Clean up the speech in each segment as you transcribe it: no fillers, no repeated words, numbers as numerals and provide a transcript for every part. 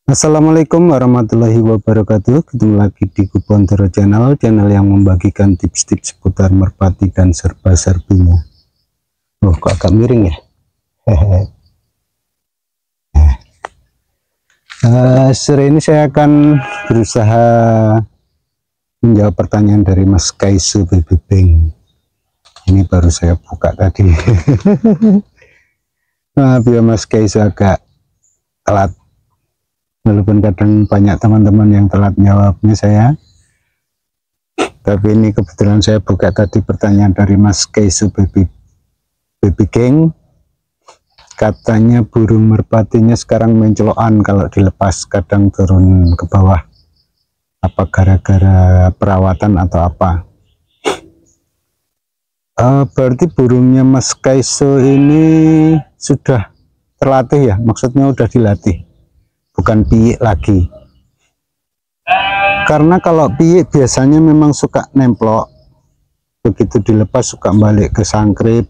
Assalamualaikum warahmatullahi wabarakatuh. Ketemu lagi di Kupontoro Channel yang membagikan tips-tips seputar merpati dan serba-serbinya. Oh, kok agak miring ya? Sore ini saya akan berusaha menjawab pertanyaan dari Mas Kaisu Baby Bank. Ini baru saya buka tadi. Maaf ya Mas Kaisu, agak telat. Walaupun kadang banyak teman-teman yang telat jawabnya saya, tapi ini kebetulan saya buka tadi pertanyaan dari Mas Kaisu Baby Gang. Katanya burung merpatinya sekarang mencelokan kalau dilepas, kadang turun ke bawah. Apa gara-gara perawatan atau apa? Berarti burungnya Mas Kaisu ini sudah terlatih ya, maksudnya udah dilatih, bukan piyik lagi. Karena kalau piyik biasanya memang suka nemplok, begitu dilepas suka balik ke sangkrip,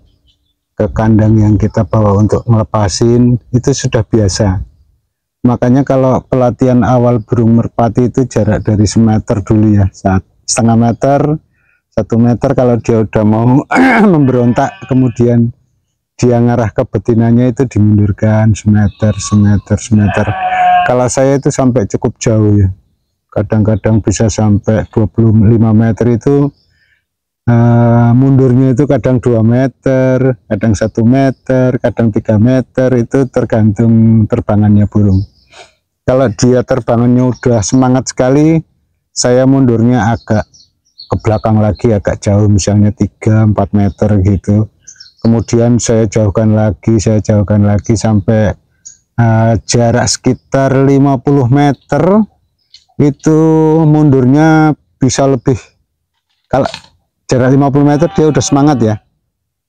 ke kandang yang kita bawa untuk melepasin, itu sudah biasa. Makanya kalau pelatihan awal burung merpati itu jarak dari semeter dulu ya, setengah meter, 1 meter. Kalau dia udah mau memberontak, kemudian dia ngarah ke betinanya, itu dimundurkan semeter. Kalau saya itu sampai cukup jauh ya, kadang-kadang bisa sampai 25 meter itu. Mundurnya itu kadang 2 meter, kadang 1 meter, kadang 3 meter, itu tergantung terbangannya burung. Kalau dia terbangannya udah semangat sekali, saya mundurnya agak ke belakang lagi, agak jauh, misalnya 3-4 meter gitu. Kemudian saya jauhkan lagi sampai jarak sekitar 50 meter, itu mundurnya bisa lebih. Kalau jarak 50 meter dia udah semangat ya,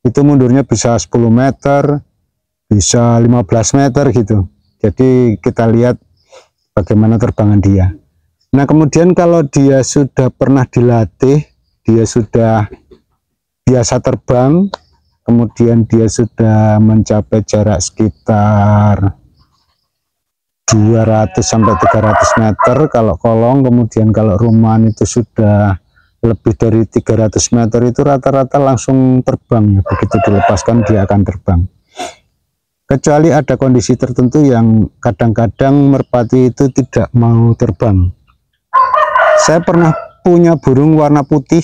itu mundurnya bisa 10 meter, bisa 15 meter gitu. Jadi kita lihat bagaimana terbangan dia. Nah kemudian kalau dia sudah pernah dilatih, dia sudah biasa terbang, kemudian dia sudah mencapai jarak sekitar 200 sampai 300 meter kalau kolong, kemudian kalau rumahan itu sudah lebih dari 300 meter, itu rata-rata langsung terbang ya. Begitu dilepaskan dia akan terbang. Kecuali ada kondisi tertentu yang kadang-kadang merpati itu tidak mau terbang. Saya pernah punya burung warna putih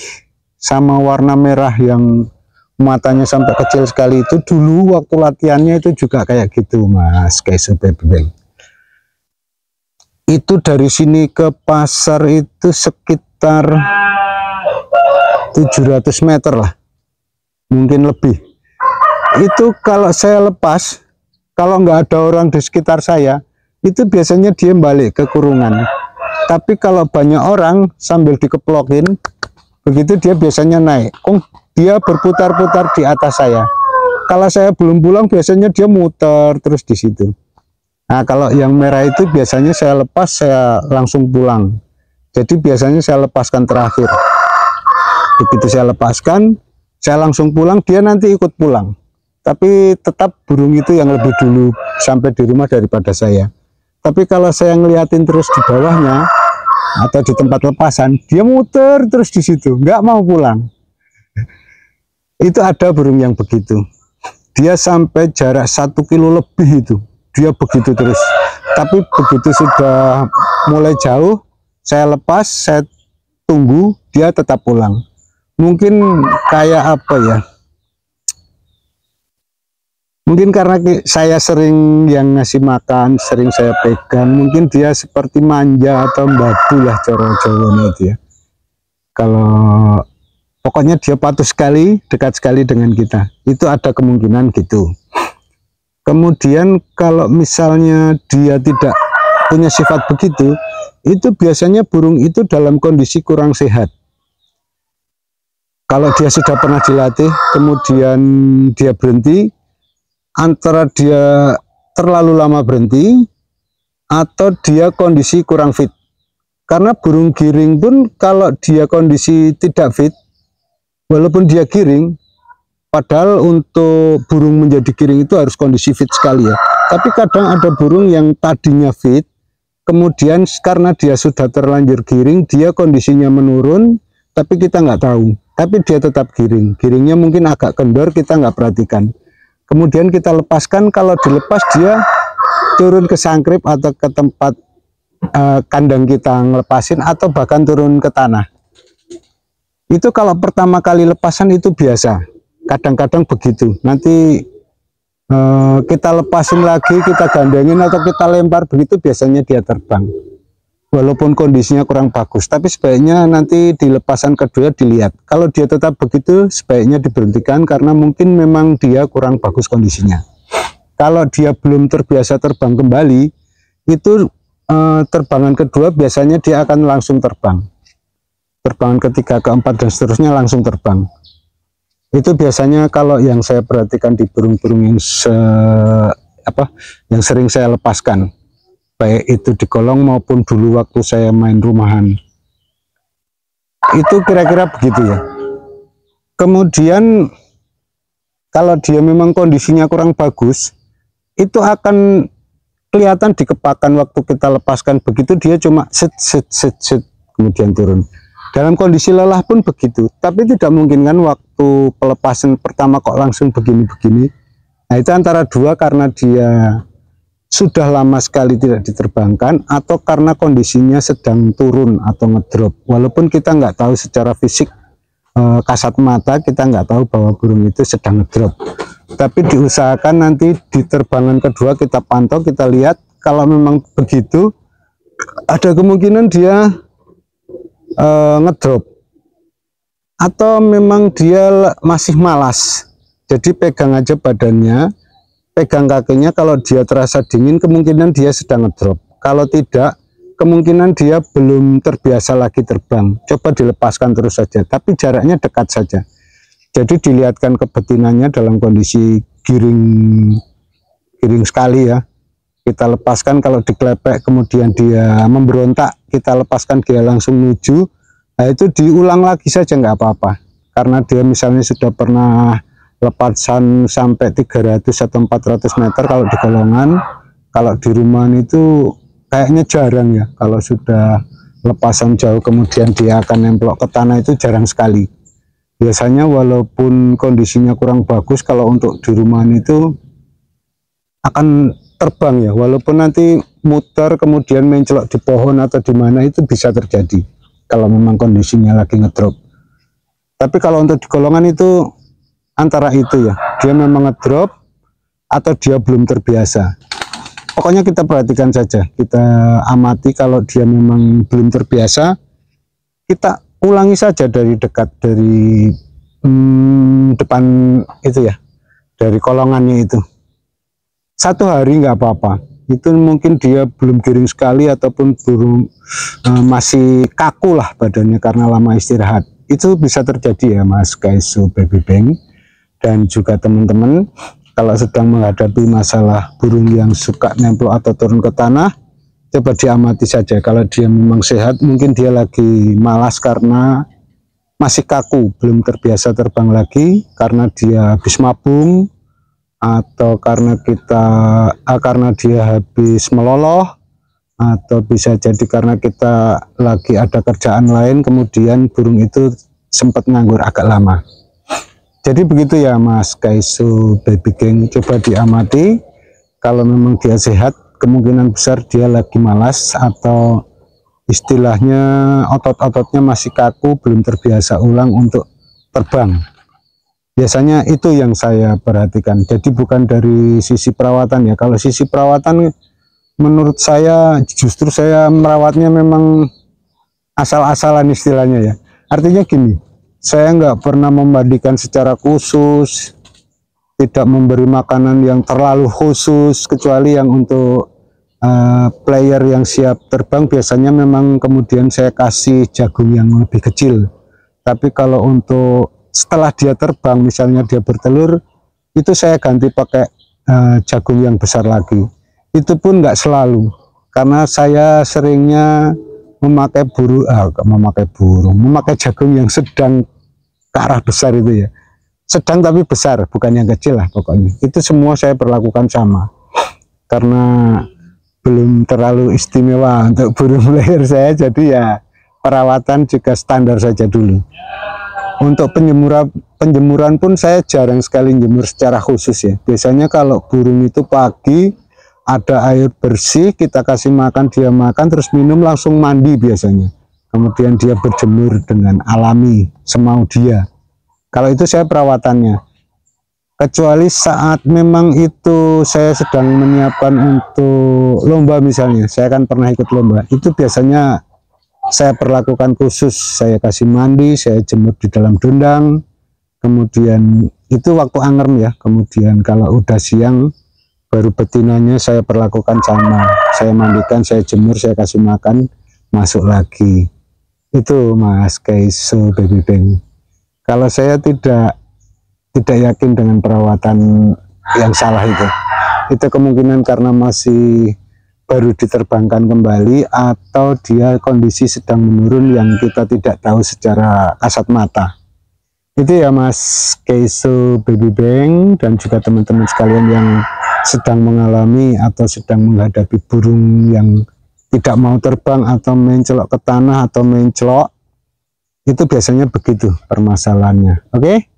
sama warna merah yang matanya sampai kecil sekali, itu dulu waktu latihannya itu juga kayak gitu Mas Kaisu Baby Bank. Itu dari sini ke pasar itu sekitar 700 meter lah, mungkin lebih. Itu kalau saya lepas, kalau nggak ada orang di sekitar saya, itu biasanya dia balik ke kurungan. Tapi kalau banyak orang sambil dikeplokin, begitu dia biasanya naik. Dia berputar-putar di atas saya. Kalau saya belum pulang, biasanya dia muter terus di situ. Nah kalau yang merah itu biasanya saya lepas, saya langsung pulang. Jadi biasanya saya lepaskan terakhir. Begitu saya lepaskan, saya langsung pulang, dia nanti ikut pulang. Tapi tetap burung itu yang lebih dulu sampai di rumah daripada saya. Tapi kalau saya ngeliatin terus di bawahnya atau di tempat lepasan, dia muter terus di situ, nggak mau pulang. Itu ada burung yang begitu. Dia sampai jarak 1 kilo lebih itu, dia begitu terus. Tapi begitu sudah mulai jauh, saya lepas, saya tunggu, dia tetap pulang. Mungkin kayak apa ya, mungkin karena saya sering yang ngasih makan, sering saya pegang, mungkin dia seperti manja atau batu lah cara Jawa itu ya. Kalau pokoknya dia patuh sekali, dekat sekali dengan kita, itu ada kemungkinan gitu. Kemudian kalau misalnya dia tidak punya sifat begitu, itu biasanya burung itu dalam kondisi kurang sehat. Kalau dia sudah pernah dilatih, kemudian dia berhenti, antara dia terlalu lama berhenti, atau dia kondisi kurang fit. Karena burung giring pun kalau dia kondisi tidak fit, walaupun dia giring, padahal untuk burung menjadi giring itu harus kondisi fit sekali ya. Tapi kadang ada burung yang tadinya fit, kemudian karena dia sudah terlanjur giring, dia kondisinya menurun, tapi kita nggak tahu, tapi dia tetap giring. Giringnya mungkin agak kendor, kita nggak perhatikan. Kemudian kita lepaskan, kalau dilepas dia turun ke sangkrip atau ke tempat kandang kita ngelepasin, atau bahkan turun ke tanah. Itu kalau pertama kali lepasan itu biasa, kadang-kadang begitu. Nanti kita lepasin lagi, kita gandengin atau kita lempar, begitu biasanya dia terbang. Walaupun kondisinya kurang bagus, tapi sebaiknya nanti di lepasan kedua dilihat. Kalau dia tetap begitu, sebaiknya diberhentikan karena mungkin memang dia kurang bagus kondisinya. Kalau dia belum terbiasa terbang kembali, itu terbangan kedua biasanya dia akan langsung terbang. Terbangan ketiga, keempat, dan seterusnya langsung terbang. Itu biasanya kalau yang saya perhatikan di burung-burung yang sering saya lepaskan, baik itu di kolong maupun dulu waktu saya main rumahan. Itu kira-kira begitu ya. Kemudian kalau dia memang kondisinya kurang bagus, itu akan kelihatan di kepakan waktu kita lepaskan, begitu dia cuma set kemudian turun. Dalam kondisi lelah pun begitu, tapi tidak mungkin kan waktu pelepasan pertama kok langsung begini-begini. Nah itu antara dua, karena dia sudah lama sekali tidak diterbangkan, atau karena kondisinya sedang turun atau ngedrop. Walaupun kita nggak tahu secara fisik, kasat mata kita nggak tahu bahwa burung itu sedang ngedrop. Tapi diusahakan nanti di terbangan kedua kita pantau, kita lihat. Kalau memang begitu, ada kemungkinan dia ngedrop, atau memang dia masih malas. Jadi pegang aja badannya, pegang kakinya. Kalau dia terasa dingin, kemungkinan dia sedang ngedrop. Kalau tidak, kemungkinan dia belum terbiasa lagi terbang. Coba dilepaskan terus saja, tapi jaraknya dekat saja. Jadi dilihatkan kebetinannya dalam kondisi giring sekali ya. Kita lepaskan, kalau diklepek kemudian dia memberontak, kita lepaskan dia langsung menuju. Nah itu diulang lagi saja, nggak apa-apa. Karena dia misalnya sudah pernah lepasan sampai 300 atau 400 meter kalau di kolongan. Kalau di rumahan itu kayaknya jarang ya. Kalau sudah lepasan jauh kemudian dia akan nemplok ke tanah, itu jarang sekali. Biasanya walaupun kondisinya kurang bagus, kalau untuk di rumahan itu akan terbang ya, walaupun nanti muter kemudian mencelok di pohon atau di mana, itu bisa terjadi kalau memang kondisinya lagi ngedrop. Tapi kalau untuk di kolongan itu antara itu ya, dia memang ngedrop atau dia belum terbiasa. Pokoknya kita perhatikan saja, kita amati. Kalau dia memang belum terbiasa, kita ulangi saja dari dekat, dari depan itu ya, dari kolongannya itu. 1 hari nggak apa-apa. Itu mungkin dia belum giring sekali ataupun burung masih kaku lah badannya karena lama istirahat. Itu bisa terjadi ya Mas Kaiso Baby Bang dan juga teman-teman. Kalau sedang menghadapi masalah burung yang suka nemplok atau turun ke tanah, coba diamati saja. Kalau dia memang sehat, mungkin dia lagi malas karena masih kaku, belum terbiasa terbang lagi, karena dia habis mabung, atau karena dia habis meloloh, atau bisa jadi karena kita lagi ada kerjaan lain, kemudian burung itu sempat nganggur agak lama. Jadi begitu ya Mas Kaiso Baby Gang, coba diamati. Kalau memang dia sehat, kemungkinan besar dia lagi malas, atau istilahnya otot-ototnya masih kaku, belum terbiasa ulang untuk terbang. Biasanya itu yang saya perhatikan. Jadi bukan dari sisi perawatan ya. Kalau sisi perawatan menurut saya justru saya merawatnya memang asal-asalan istilahnya ya. Artinya gini, saya nggak pernah memandikan secara khusus, tidak memberi makanan yang terlalu khusus, kecuali yang untuk player yang siap terbang biasanya memang kemudian saya kasih jagung yang lebih kecil. Tapi kalau untuk setelah dia terbang, misalnya dia bertelur, itu saya ganti pakai jagung yang besar lagi. Itu pun nggak selalu, karena saya seringnya memakai memakai jagung yang sedang ke arah besar itu ya. Sedang tapi besar, bukan yang kecil lah pokoknya. Itu semua saya perlakukan sama, karena belum terlalu istimewa untuk burung leher saya, jadi ya perawatan juga standar saja dulu. Untuk penjemuran pun saya jarang sekali jemur secara khusus ya. Biasanya kalau burung itu pagi ada air bersih, kita kasih makan, dia makan terus minum langsung mandi biasanya. Kemudian dia berjemur dengan alami semau dia. Kalau itu saya perawatannya. Kecuali saat memang itu saya sedang menyiapkan untuk lomba misalnya, saya kan pernah ikut lomba, itu biasanya saya perlakukan khusus, saya kasih mandi, saya jemur di dalam dendang, kemudian itu waktu angerm ya. Kemudian kalau udah siang baru betinanya saya perlakukan sama, saya mandikan, saya jemur, saya kasih makan, masuk lagi. Itu Mas Kaiso Baby Bank. Kalau saya tidak yakin dengan perawatan yang salah itu kemungkinan karena masih baru diterbangkan kembali atau dia kondisi sedang menurun yang kita tidak tahu secara kasat mata. Itu ya Mas Kaiso Baby Bank dan juga teman-teman sekalian yang sedang mengalami atau sedang menghadapi burung yang tidak mau terbang atau mencelok ke tanah atau mencelok, itu biasanya begitu permasalahannya. Oke,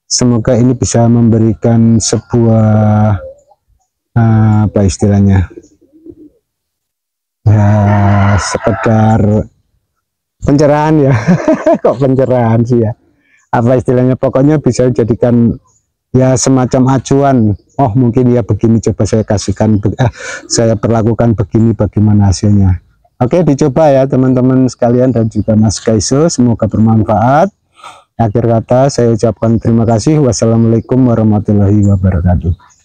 semoga ini bisa memberikan sebuah apa istilahnya ya, sekedar pencerahan ya. Kok pencerahan sih ya, apa istilahnya, pokoknya bisa dijadikan ya semacam acuan. Oh mungkin ya begini, coba saya kasihkan, saya perlakukan begini, bagaimana hasilnya. Oke, dicoba ya teman-teman sekalian dan juga Mas Kaiso, semoga bermanfaat. Akhir kata saya ucapkan terima kasih. Wassalamualaikum warahmatullahi wabarakatuh.